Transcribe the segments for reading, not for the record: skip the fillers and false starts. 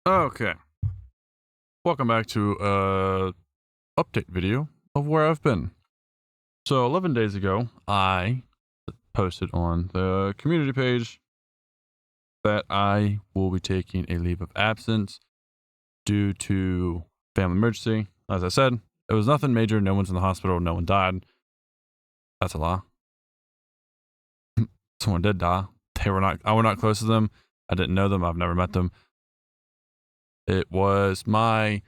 Okay, welcome back to update video of where I've been. So 11 days ago, I posted on the community page that I will be taking a leave of absence due to family emergency. As I said, it was nothing major. No one's in the hospital. No one died. That's a lie. Someone did die. I were not close to them. I didn't know them. I've never met them. It was my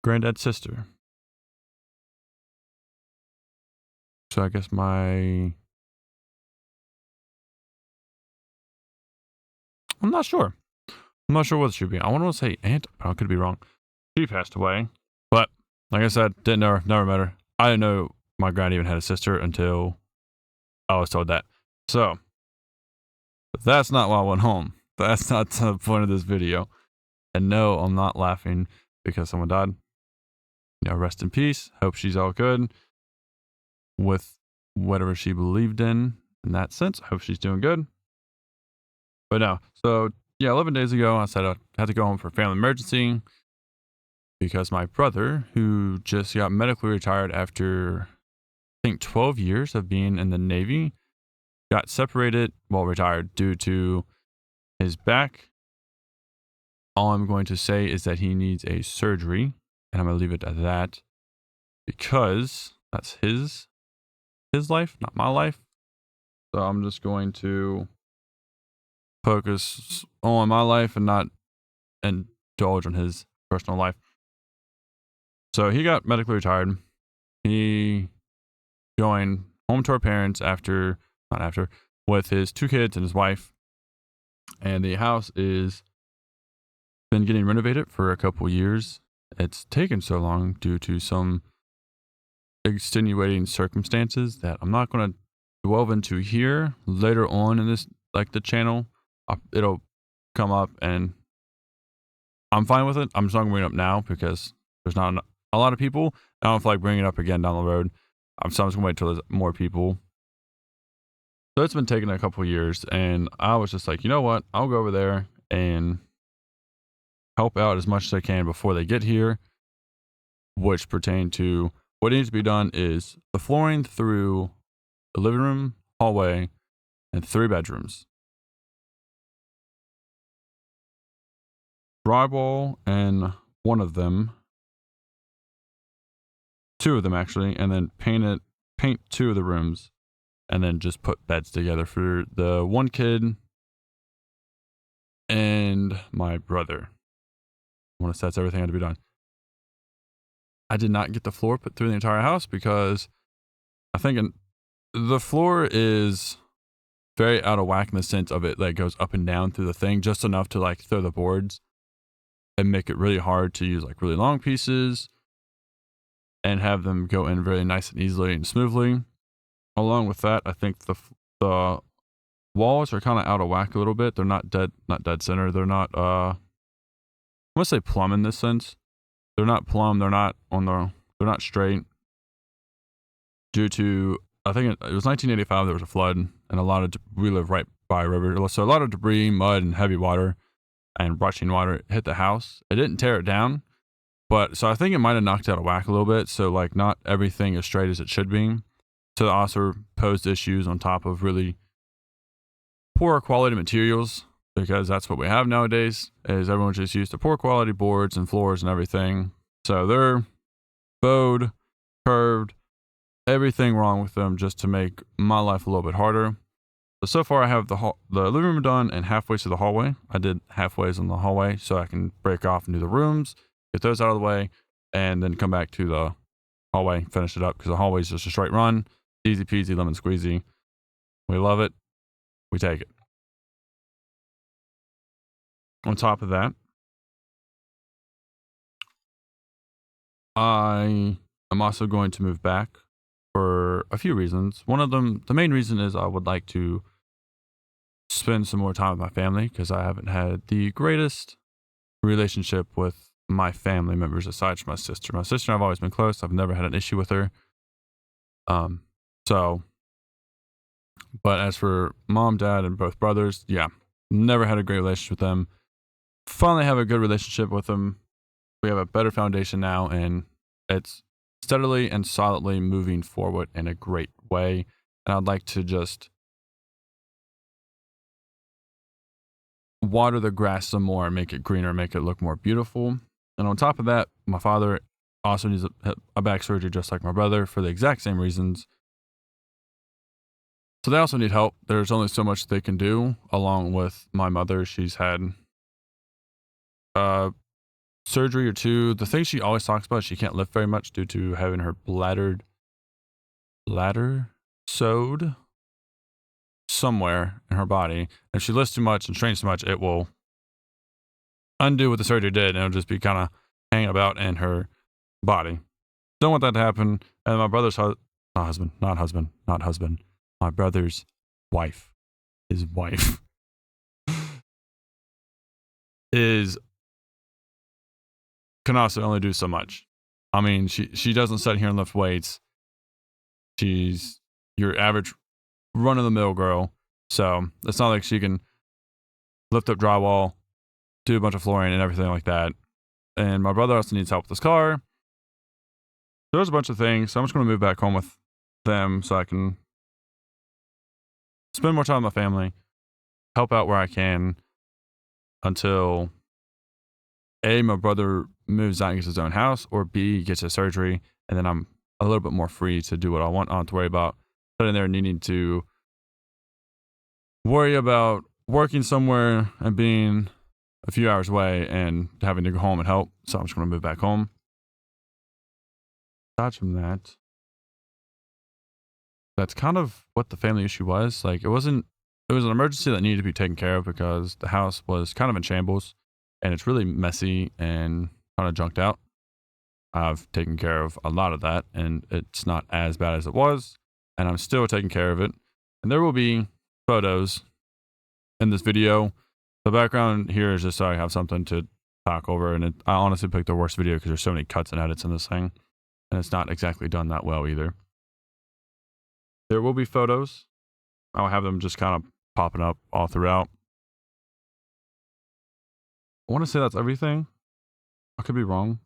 granddad's sister. So I guess I'm not sure. I'm not sure what it should be. I want to say aunt, but I could be wrong. She passed away. But like I said, didn't know her, never met her. I didn't know my grand even had a sister until I was told that. So that's not why I went home. That's not the point of this video. And no, I'm not laughing because someone died. Rest in peace. Hope she's all good with whatever she believed in that sense. Hope she's doing good. But no. So yeah, 11 days ago, I said I had to go home for a family emergency because my brother, who just got medically retired after, I think, 12 years of being in the Navy, got separated while retired due to his back. All I'm going to say is that he needs a surgery, and I'm going to leave it at that because that's his life, not my life. So I'm just going to focus on my life and not indulge on his personal life. So he got medically retired. He going home to our parents with his 2 kids and his wife. And the house is been getting renovated for a couple years. It's taken so long due to some extenuating circumstances that I'm not going to delve into here. Later on in this, like the channel, it'll come up and I'm fine with it. I'm just not going to bring it up now because there's not a lot of people. I don't feel like bringing it up again down the road. So I'm just going to wait until there's more people. So it's been taking a couple years, and I was just like, you know what? I'll go over there and help out as much as I can before they get here, which pertain to what needs to be done is the flooring through the living room, hallway, and 3 bedrooms. Drywall in one of them, 2 of them actually, and then paint 2 of the rooms, and then just put beds together for the 1 kid and my brother. Once that's everything had to be done. I did not get the floor put through the entire house because I think the floor is very out of whack in the sense of it that goes up and down through the thing, just enough to like throw the boards and make it really hard to use like really long pieces and have them go in very nice and easily and smoothly. Along with that, I think the walls are kind of out of whack a little bit. They're not dead center. They're not I'm gonna say plumb in this sense. They're not plumb. They're not straight. Due to, I think it was 1985, there was a flood, and we live right by a river. So a lot of debris, mud, and heavy water and rushing water hit the house. It didn't tear it down, but so I think it might have knocked out of whack a little bit. So like not everything as straight as it should be. So it also posed issues on top of really poor quality materials, because that's what we have nowadays is everyone's just used to poor quality boards and floors and everything. So they're bowed, curved, everything wrong with them just to make my life a little bit harder. So far I have the living room done and halfway to the hallway. I did halfways on the hallway so I can break off and do the rooms, get those out of the way, and then come back to the hallway, finish it up, because the hallway is just a straight run. Easy peasy, lemon squeezy. We love it. We take it. On top of that, I am also going to move back for a few reasons. One of them, the main reason, is I would like to spend some more time with my family because I haven't had the greatest relationship with my family members aside from my sister. My sister and I've always been close. I've never had an issue with her. So But as for mom, dad, and both brothers, yeah, never had a great relationship with them. Finally have a good relationship with them. We have a better foundation now, and it's steadily and solidly moving forward in a great way. And I'd like to just water the grass some more and make it greener, make it look more beautiful. And on top of that, my father also needs a back surgery just like my brother for the exact same reasons. So they also need help. There's only so much they can do, along with my mother. She's had surgery or two. The thing she always talks about, she can't lift very much due to having her bladder sewed somewhere in her body. If she lifts too much and strains too much, it will undo what the surgery did, and it'll just be kind of hanging about in her body. Don't want that to happen. And my brother's not husband. My brother's wife, his wife, can also only do so much. I mean, she doesn't sit here and lift weights. She's your average run-of-the-mill girl. So it's not like she can lift up drywall, do a bunch of flooring and everything like that. And my brother also needs help with his car. There's a bunch of things. So I'm just going to move back home with them so I can spend more time with my family, help out where I can until A, my brother moves out and gets his own house, or B, gets his surgery, and then I'm a little bit more free to do what I want. I don't have to worry about sitting there needing to worry about working somewhere and being a few hours away and having to go home and help. So I'm just going to move back home. Aside from that, that's kind of what the family issue was. Like, it was an emergency that needed to be taken care of because the house was kind of in shambles and it's really messy and kind of junked out. I've taken care of a lot of that and it's not as bad as it was, and I'm still taking care of it. And there will be photos in this video. The background here is just so I have something to talk over, and I honestly picked the worst video because there's so many cuts and edits in this thing, and it's not exactly done that well either. There will be photos. I'll have them just kind of popping up all throughout. I want to say that's everything. I could be wrong.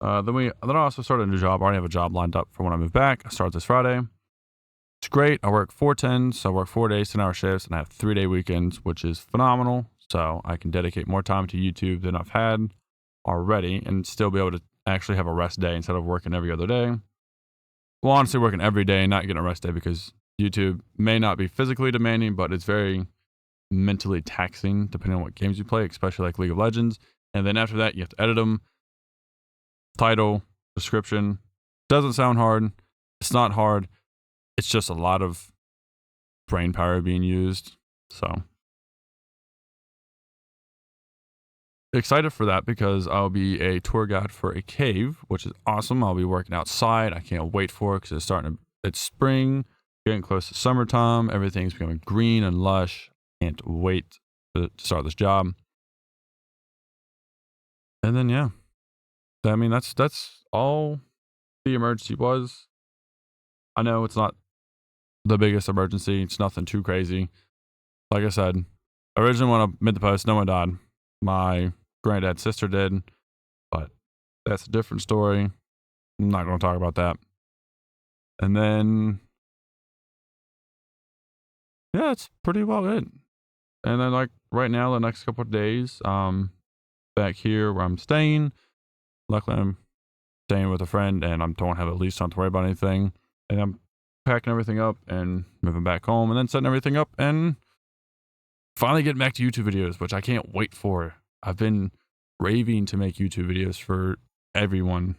Then I also started a new job. I already have a job lined up for when I move back. I start this Friday. It's great. I work 4/10s, so I work 4 days, 10-hour shifts, and I have 3-day weekends, which is phenomenal. So I can dedicate more time to YouTube than I've had already and still be able to actually have a rest day instead of working every other day. Well, honestly, working every day and not getting a rest day because YouTube may not be physically demanding, but it's very mentally taxing depending on what games you play, especially like League of Legends. And then after that, you have to edit them. Title, description. Doesn't sound hard. It's not hard. It's just a lot of brain power being used. So excited for that because I'll be a tour guide for a cave, which is awesome. I'll be working outside. I can't wait for it because it's spring, getting close to summertime. Everything's becoming green and lush. Can't wait to start this job. And then, yeah, I mean, that's all the emergency was. I know it's not the biggest emergency. It's nothing too crazy. Like I said, originally when I made the post, no one died. My granddad's sister did, but that's a different story. I'm not going to talk about that. And then, yeah, it's pretty well it. And then, like, right now, the next couple of days, back here where I'm staying, luckily I'm staying with a friend and I don't have a lease, don't have to worry about anything. And I'm packing everything up and moving back home and then setting everything up and finally getting back to YouTube videos, which I can't wait for. I've been raving to make YouTube videos for everyone,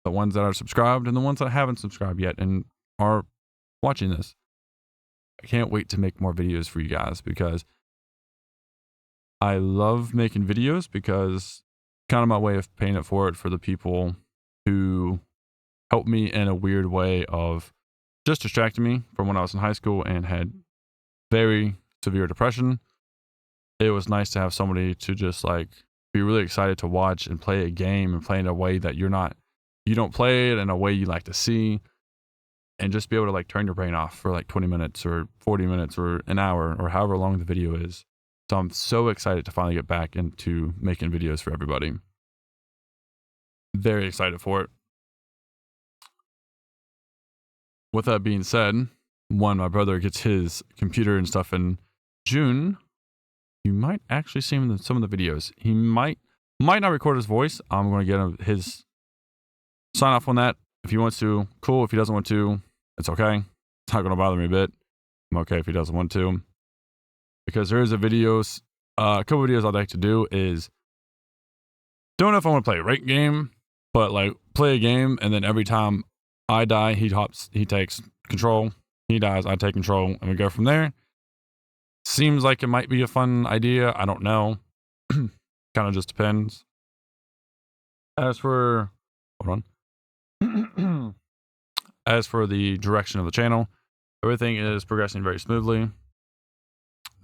the ones that are subscribed and the ones that haven't subscribed yet and are watching this. I can't wait to make more videos for you guys because I love making videos because kind of my way of paying it forward for the people who helped me in a weird way of just distracting me from when I was in high school and had very severe depression. It was nice to have somebody to just like be really excited to watch and play a game and play in a way that you don't play it in a way you like to see. and just be able to like turn your brain off for like 20 minutes or 40 minutes or an hour or however long the video is. So I'm so excited to finally get back into making videos for everybody. Very excited for it. With that being said, my brother gets his computer and stuff in June. You might actually see him in some of the videos. He might not record his voice. I'm going to get him his sign off on that. If he wants to, cool. If he doesn't want to, it's okay. It's not going to bother me a bit. I'm okay if he doesn't want to. Because there is a couple videos I'd like to do is, don't know if I want to play a rank game, but like play a game and then every time I die, he takes control. He dies, I take control, and we go from there. Seems like it might be a fun idea. I don't know. Kind of just depends. As for, hold on. As for the direction of the channel, everything is progressing very smoothly.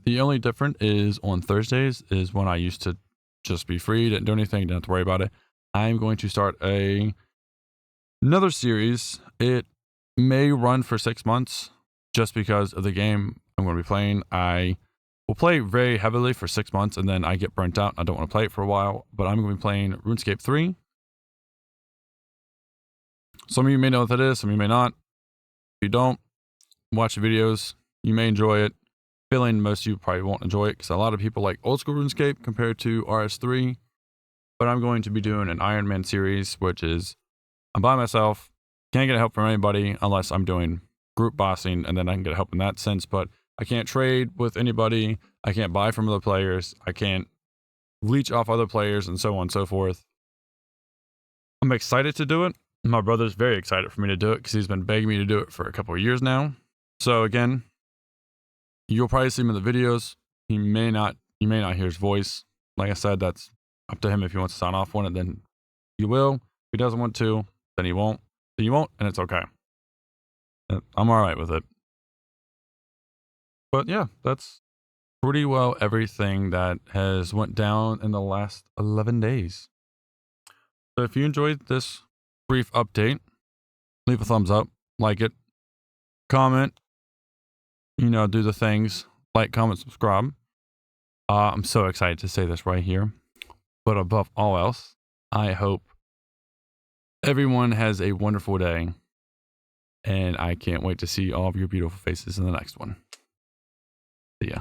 The only difference is on Thursdays is when I used to just be free, didn't do anything, didn't have to worry about it. I'm going to start another series. It may run for 6 months just because of the game I'm going to be playing. I will play very heavily for 6 months and then I get burnt out. I don't want to play it for a while, but I'm going to be playing RuneScape 3. Some of you may know what that is, some of you may not. If you don't, watch the videos. You may enjoy it. Feeling most of you probably won't enjoy it because a lot of people like old school RuneScape compared to RS3. But I'm going to be doing an Iron Man series, which is I'm by myself. Can't get help from anybody unless I'm doing group bossing, and then I can get help in that sense. But I can't trade with anybody. I can't buy from other players. I can't leech off other players, and so on and so forth. I'm excited to do it. My brother's very excited for me to do it because he's been begging me to do it for a couple of years now. So again, you'll probably see him in the videos. You may not hear his voice. Like I said, that's up to him. If he wants to sign off on it, then he will. If he doesn't want to, then he won't. Then you won't, and it's okay. I'm all right with it. But yeah, that's pretty well everything that has went down in the last 11 days. So if you enjoyed this brief update, leave a thumbs up, like it, comment, do the things, like, comment, subscribe. I'm so excited to say this right here. But above all else, I hope everyone has a wonderful day. And I can't wait to see all of your beautiful faces in the next one. See ya.